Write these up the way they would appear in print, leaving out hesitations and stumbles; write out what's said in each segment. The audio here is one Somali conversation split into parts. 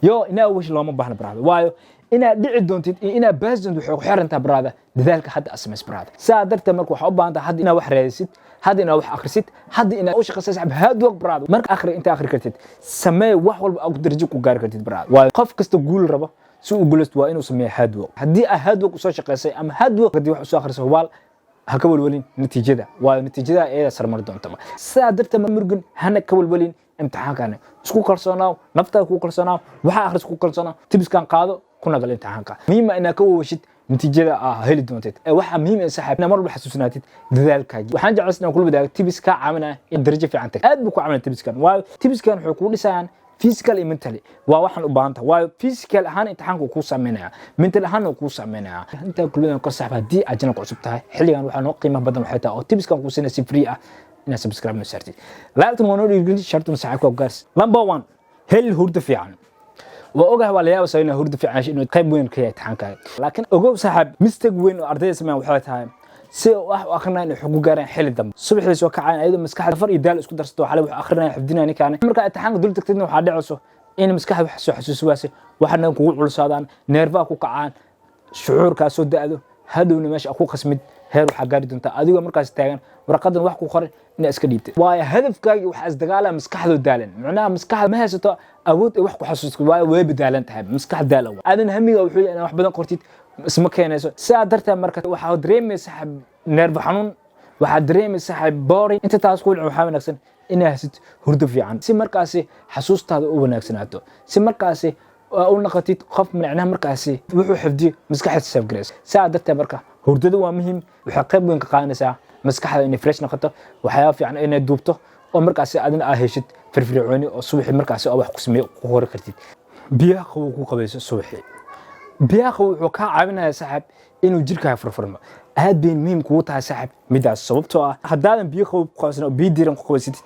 yo ina wish looma baahna brada waayo ina dhici doontid ina baasdant wuxuu xirantaa brada dadaalka hadda asmays brada saa darteed marka waxa u baahantaa hadda ina wax raadisid hadda ina wax akhrisid hadda ina u shaqaysid saxab haad waq brada marka inta akhri kartid samee wax walba aad darajo ku gaar kartid brada waayo qof kasta guul rabo si uu guulaysto waa inuu sameeyo haad waq hadii haad waq soo shaqaysay ama haad waq hadii wax soo akhriso hubaal ha ka walwalin natiijada waayo natiijada ay sarmar doonto saa darteed murgan hana ka walwalin imtixaankana isku kalsoonaaw naftaada ku kalsoonaaw waxa akhris ku kalsoonaaw tibiskan qaado kuna gal imtixaanka muhiim ina ka wawashid natiijada heli doontid waxa muhiim ah saxaab mar walba xasuusnaatid dadaalkaaga waxaan jeclaysnaa kullu wadaaga tibiska caawinaa in darajo fiican tag aad buu ku caawinaa tibiskan waayo tibiskan wuxuu ku dhisayaan physical and mentally waa waxaan u baahan tahay waayo physical ahaan imtixaanku ku sameynaya mental ahaan ku sameynaya inta kullu ka saxaab hadii ajna ku cusub tahay xilligan waxaan noo qiimo badan waxay tahay oo tibiskan ku siinaysa free ah ina subscribe نسرتي لا تمنون يرجع شرط مساعدك وقارس number 1 هل هرد في عن وأوجه ولا يا وسوينا هرد في عشان إنه قيم وين كي يتحنك لكن أوجه صاحب مستقوين أرضي اسمه وحالتها سو آخرنا إنه حقوق جارين حل الدم الصبح اللي سوى كعان أيضا مسكح الفرق يدال اسكو درستو حلو آخرنا حفدنا هني كان مركا التحنك دول تكتبنا وحد عصو إن مسكح وحسو حسوس واسي وحنا نقول على صادان نيرفاك وكعان شعور كاسود هذا هذول ماشي أخوك خصمت heer waxa gaari doonta adiga markaas taagan warqadan wax ku qoran in iska dhiibtay waayo hadafkaaga waxa isdagaala maskaxdu daalan macnaha maskaxda ma haysato awood ay wax ku xasuusto waayo way bedaalan tahay maskax daalaw aadan hamiga wuxuu leeyahay wax badan qortid isma keenayso saa darteed marka waxa dareemaysaa saaxib nerve xanuun waxa dareemaysaa saaxib boring inta taas ku waxa wanaagsan inaad haysid hurdo fiican si markaas xasuustaada u wanaagsanaato si markaas oo naqatid qof macnaha markaas wuxuu xifdiyo maskaxda self grace saa darteed marka hurdadu waa muhiim waxa qayb weyn ka qaadanaysaa maskaxda inay fresh noqoto waxyaabo fiican inay duubto oo markaas aadna heshid firfircooni oo subaxii markaas wax ku sameeyo ku hor kartid biyaha ku qabayso subaxii biyaha wuxuu ka caawinayaa saaxib inuu jirkaaga furfurmo aad bay muhiim ku tahay saaxib midaas sababtoo ah hadaadan biyo qabow ku qabaysan oo biyo diiran ku qabaysid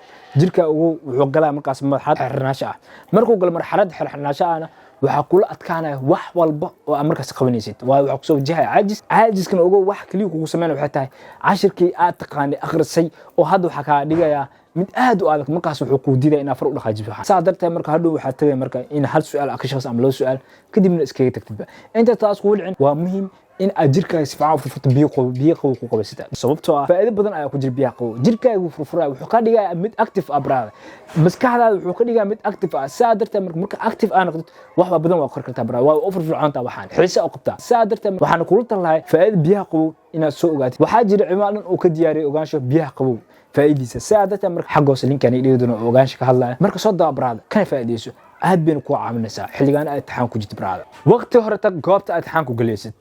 jirkaaga wuxuu galaa markaas marxalad xirnaansho ah markuu gal marxalad xirnaansho ah waxa kula adkaanaya wax walba oo markaas qabanaysid waa waxa ku soo wajahay caajiskan ugu wax kaliya kugu sameeyay waxa tahay cashirkii aad taqaanay akhrisay oo hadda waxa ka dhigaya mid aad u adag markaas wuxuu ku diiday in afar u dhaqaajiyo saa darteed marka hadhow waxa tagay marka in hal su'aal ka shaqas ama loo su'aal kadibna iskaga tagtid inta taas ku wulcin waa muhiim in ajirkaaga si fiican u furfurto biyo qabow ku qabaysata sababtoo ah faa'iido badan ayaa ku jira biyo qabow jirkaaga furfuraa wuxuu ka dhigaa mid active abraada maskaxdaada wuxuu ka dhigaa mid active ah saa darteed marka active aan noqdo wax badan waa qor kartaa abraada waa u furfurcaanta waxaan xiisa u qabtaa saa darteed waxaan ku talahay faa'iido biyo qabow inaad soo ogaatid waxaa jira cimaadan oo ka diyaariyay ogaansho biyo qabow faa'iideysa saa darteed marka xagoos linkan ay dhigdoono ogaansho ka hadlaya marka soo daa abraada kana faa'iideyso aad been ku caawinaysaa xilligan aad taxaan ku jirtid abraada waqti hore tag goobta aad taxaan ku galaysid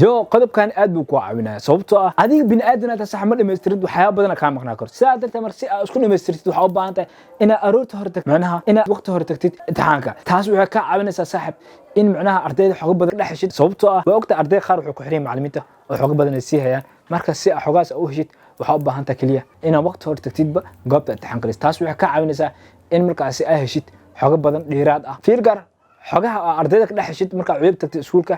yo qodobkan aad buu ku caawinaya sababtoo ah adiga bin aadanaad sax ma dhameystirid waxyaabo badan ka maqnaa kor saa darteed mar si aad isku dhameystirid waxa u baahan tahay in aroorta hore tag macnaha in waqti hore tagtid imtixaanka taas waxay ka caawinaysaa saaxib in macnaha ardayda xoog badan dhaxashid sababtoo ah waqti arday qaar wuxuu ku xiray macallimiinta oo xoog badan ay sii hayaan marka si xogaas u heshid waxa u baahan tahay kaliya in waqti hore tagtidba goobta imtixaanka taas waxay ka caawinaysaa in markaas ay heshid xoog badan dheeraad ah fiirgar xogaha ardayda ka dhaxashid marka cuyub tagtid iskuulka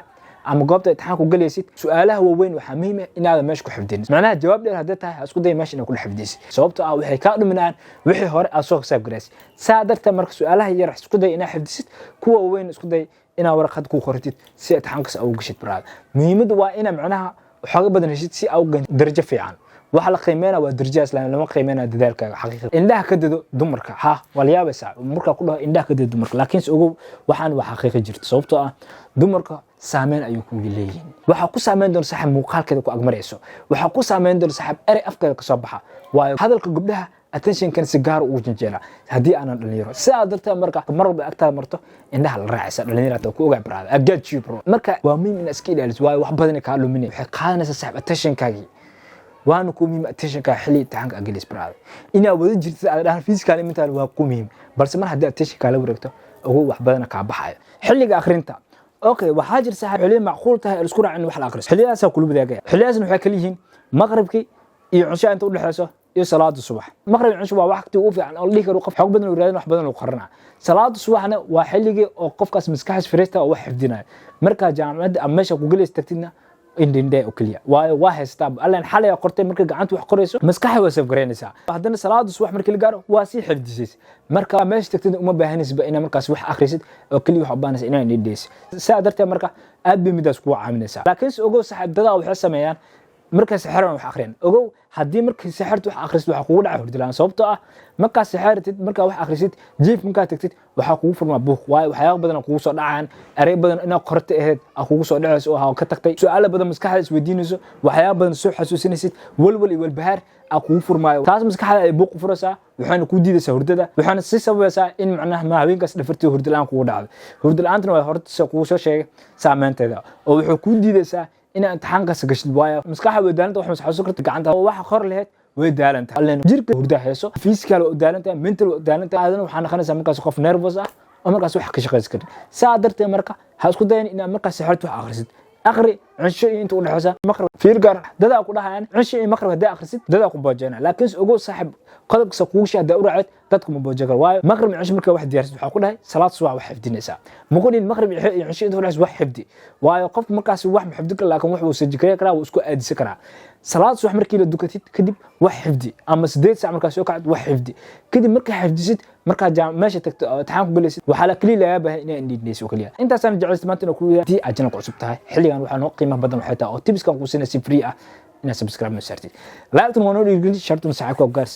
ama goobta imtixaanku galaysid su'aalaha waaweyn waxa muhiim ah inaad meesha ku xifdin macnaha jawaab dheer hadii tahay isku day meesha inaad ku xifdisid sababtoo ah waxay ka dhuminaan wixii hore aad soo xisaab gareys saa darteed marka su'aalaha yar isku day inaad xifdisid kuwa waaweyn isku day inaad warqad ku qortid si imtixaankaas ugu gashid baraad muhiimadu waa inaad macnaha xoog badan heshid si aad u gaarto darajo fiican waxa la qiimeynaa waa darajo islaan lama qiimeynaa dadaalkaaga xaqiiqada indhaha ka dado dumarka ha waliyaabaysa marka ku dhaho indhaha ka dado dumarka laakiin ogow waxaan wax xaqiiqo jirto sababtoo ah dumarka saameyn ayuu ku leeyihiin waxa ku saameyn doon saxab muuqaalkeeda ku agmarayso waxa ku saameyn doon saxab eray afkeeda ka soo baxa waayo hadalka gabdhaha attention kan si gaar u jinjeela hadii aanan dhalinyaro saa darteed marka mar walba agtaada marto indhaha la raacaysa dhalinyarada ku ogaa baraada agaad you bro marka waa muhiim in iska ilaaliso waayo wax badan ka luminay waxay qaadanaysaa saxab attention kaagi waana ku muhiim attention ka xilli imtixaanka agalis baraada ina wada jirto aad dhahan physical mental waa ku muhiim balse mar hadii attention ka la wareegto ugu wax badan ka baxayo xilliga akhrinta اوكي waxaa jir sax xilli macquul tahay isku raacin wax la akhriso xilliyaas ku lubadaagay xilliyaasna waxa kala yihiin maqribki iyo cishaa inta u dhaxayso iyo salaada subax maqrib cisho waa waqti uu fiican oo dhigi karo qof xoog badan oo raadin wax badan oo qarna salaada subaxna waa xilliga oo qofkaas maskaxdiisa fariista oo wax xifdinay marka jaamacada ama meesha ku galeys tagtidna indhindhe oo kaliya waayo waa haystaa allan xalay qortay marka gacanta wax qorayso maskaxda waa safgareynaysaa haddana salaada subax markii la gaaro waa si xifdisay marka meesha tagtid uma baahanaysid ina markaas wax akhrisid oo kaliya wax u baahanaysid inaa indhindheys saa darteed marka aad bay midaas kugu caawinaysaa laakiin si ogow saaxiibada waxay sameeyaan marka saxaran wax akhriyan ogow haddii markii saxartu wax akhrisid waxa kugu dhacay hurdilaan sababtoo ah marka saxartid marka wax akhrisid jiif marka tagtid waxa kugu furmaa buuq waayo waxyaabo badan kugu soo dhacaan eray badan inaad qorto aheed kugu soo dhacayso oo ka tagtay su'aalo badan maskaxda isweydiinayso waxyaabo badan soo xasuusinaysid walwal iyo walbahaar kugu furmaayo taas maskaxda ay buuq furaysaa waxaana ku diidaysaa hurdada waxaana si sababaysaa in macnaha ma haweenkaas dhafartii hurdilaan kugu dhacdo hurdalaantana waa horta kugu soo sheegay saameynteeda oo wuxuu ku diidaysaa in imtixaankaas gashid waayo maskaxda way daalanta wax masxasuuso karta gacanta wax qor lahayd way daalanta allan jirka hurda hayso physical oo daalanta mental oo daalanta aadana waxaan noqonaysaa markaas qof nervous ah oo markaas wax ka shaqeys kara saa darteed marka ha isku dayin in markaas saxartu wax akhrisid akhri cisho inta u dhaxaysa maqrib fiir gaar dada ku dhahayaan cisho iyo maqrib hadaa akhrisid dada ku boojana laakiin ogow saaxib qodobka kugu shaada u raacid dadku ma boojagal waayo maqrib cisho marka wax diyaarsid waxa ku dhahay salaad subax wax xifdinaysa muqonin maqrib iyo cisho inta u dhaxaysa wax xifdi waayo qof markaas wax ma xifdi kara laakiin wax uu sajikay kara uu isku aadisi kara salaad subax markii la dukatid kadib wax xifdi ama 8 saac markaas soo kacad wax xifdi kadib marka xifdisid marka meesha tagto imtixaan ku galaysid waxa la kaliya laga baahay inay indhiidnayso kaliya intaas aan jeclayst maanta inuu ku yahay ajana cusub tahay xilligan waxa noo qiimo badan waxay tahay oo tipskan ku siinaysa free ah ina subscribe ma saartid laabtan waa noo dhiirgelin shartun saacad ku gaars